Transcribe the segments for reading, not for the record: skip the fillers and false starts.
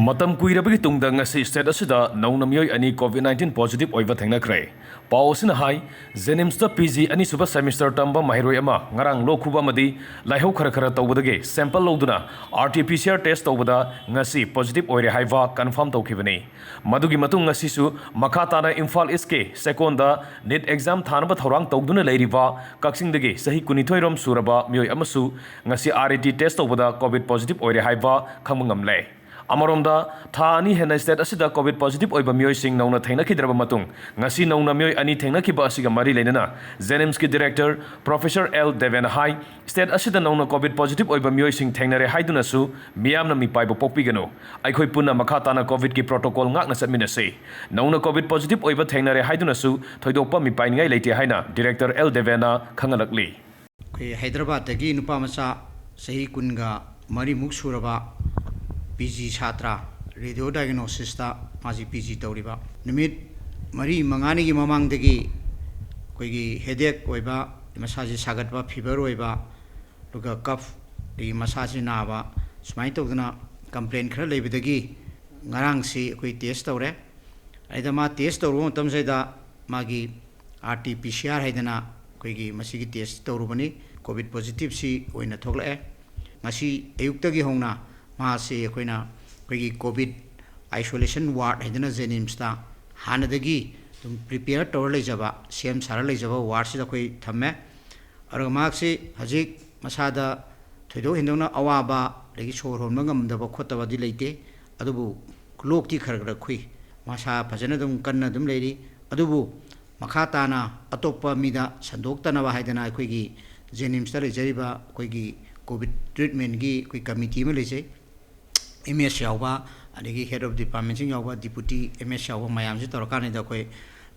Matam kuirabagi tungda ngasi state asida Nouna mioi ani COVID-19 positive oiba thengnakre. Pau asina hai Zenimsta PG ani suba semester tamba mahiroi ama ngarang lokhuba madi laihau khara tawbadage sample loduna RT-PCR test tawbada ngasi positive oire haiva confirm tawkhibani. Madugi matung ngasi su makhatana Imphal East seconda NET exam thanaba thorang tawduna leiriba kaksingdage sahi kunithoirom suraba mioi amasu ngasi RT test tawbada COVID positive oire haiva khangmangamle. Amaromda Thani Hena State Asida COVID positive Oiba Mioy Sing Nouna Thainaki Matung, Ngasi Nouna Mioy Ani Thainaki Basiga Mari Lenana, Zenimski Director, Professor L. Deven Hai, State Asida Nouna COVID positive Oiba Mioy Sing Thainare Haidunasu, Miamna Mipaibo Popigano, Aikoi Puna Makatana COVID ki protocol ngakna satminase. Nouna COVID positive Oiba Thainare Haidunasu, Thoidopa Mipaingai Late Haina, Director L. Devena Khangalakli. Hyderabad Tagi Nupamasa Sahi Kunga Mari Muksuraba PG Chatra Radio Diagnosis ta maji PG tawriba numit mari mangani gi mamang degi koigi headache oiba masaji sagatba fever oiba luga cough di masaji naba sumai tawduna complaint khara leibidagi ngarang si koi test tawre aida ma test tawru tam saida magi RT PCR haidana koigi masigi test tawrubani covid positive si oina thoglae ngasi ayuktagi hongna Masi Quina COVID isolation ward Hedana Zenimsta Hanadagi to prepare Torley Java, Siam Saralay Java, wards the Quay Tame, Aramaxi, Hazik, Masada, Tudo Hindona Awaba, Legisho Romangam, the Bokota Dilate, Adubu, Klokti Karga Qui, Masa Pajanadum Kanadum Lady, Adubu, Makatana, Atopa Mida, Sandokta Nava Quigi, Zenimsta Jeriba, Quigi, COVID treatment gi committee Malaysia. MS Yauba, and head of department in Yauba, deputy MS Yauba, Mayam Torokani, the Koi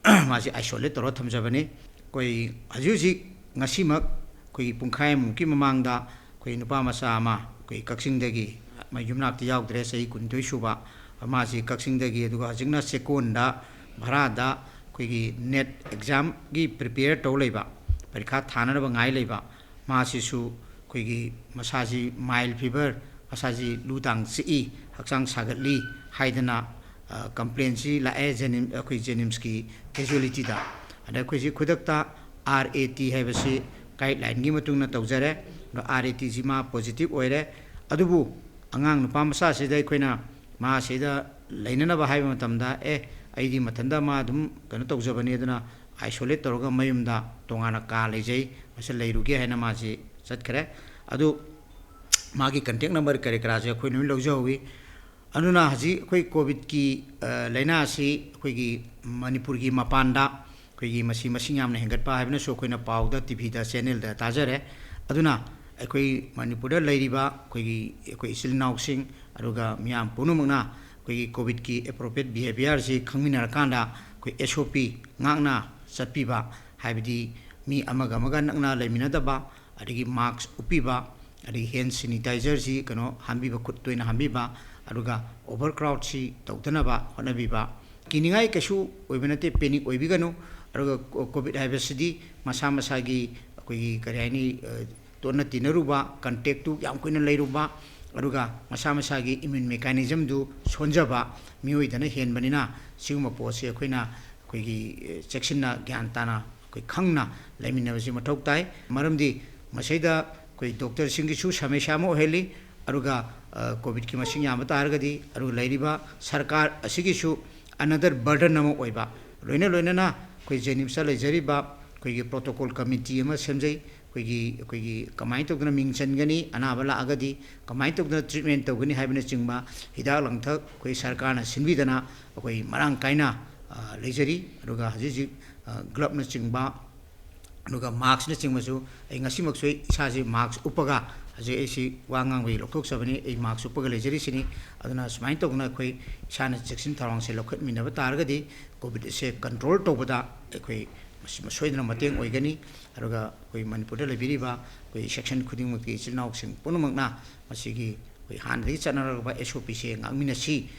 Masi isolate or Tom Javani, Koi Azuzi, Nasimak, Koi Punkaim, Kimamanga, Koi Nupama Sama, Koi Kaxing Degi, my Yumnak the Yauk dress, I couldn't do Shuba, Amasi Kaxing Degi, Duazina Secunda, Barada, Koi net exam gi prepared to labor, Pericat Tanner of Ngai labor, Masisu, Koi Masaji, mild fever. Masaji Lutang CE, Haksang Sagatli, Haidana, complaints la Zenim, Zenimski, casualty da. And a quasi Kudakta RAT have a say, guideline Gimatuna Tozere, no RAT Zima positive oire, Adubu, Angang Pamasa Seda Quena, Ma Seda, Lainana Bahamatamda, ID Matanda Madum, Kanato Zabanedana, isolate Torga Mayumda, Tongana Kaleje, Masala Rugi Hanamazi, Satkare, Adu. Magi contact number kare karaje khoi numi logjawi anuna haji khoi covid ki laina si khoi gi manipur gi mapanda khoi gi masi masing yamna hengat pa habna so khoina pawda tv da channel da tajare aduna khoi manipur da leiriba khoi gi khoi isil nauk sing aruga miyam punumna khoi gi covid ki appropriate behavior si khangminar kanda khoi SOP ngakna satpiba habidi mi amaga maga nakna lemina da ba adigi mask upiba Adi hand sanitizer si kano hambiba kuttuina hambiba aruga overcrowd si tawtanaba honabiba kiningai kasu oibanate panic oibiganu aruga covid habesidi masa masagi koi kariani tonna tinaruba contact tu yam koina leiruba aruga masa masagi immune mechanism du sonjaba mioi dana hen banina siguma pose koina koi sectionna gyantana koi khangna leminabasi mathok tai maramdi masaida koi doctor singisu sameshamo heli aruga covid ki masing yam targadi aru leiriba sarkar asigisu another burden namo oiba loina na koi jenimsa lejariba koi protocol committee ma semjai koi kamai tokna mingchan gani anabala agadi kamai tokna treatment togani haibna chingba hida langthak koi sarkar na sinbidana koi marang kaina lejari aruga haji glove na chingba Nuga marks na chingmasu ay ngasi maksoi isaji marks upaga aje esi wangang wi lokok sabani ay marks upaga lejeri sini aduna smain togna khoi isana section tharang se lokhat minaba targadi covid se control tobada khoi masoidna mateng oigani aruga khoi manipur da lebiriba khoi section khuding maki chilnauk sing punumakna masigi khoi han ri chanaraba SOP se ngangmina si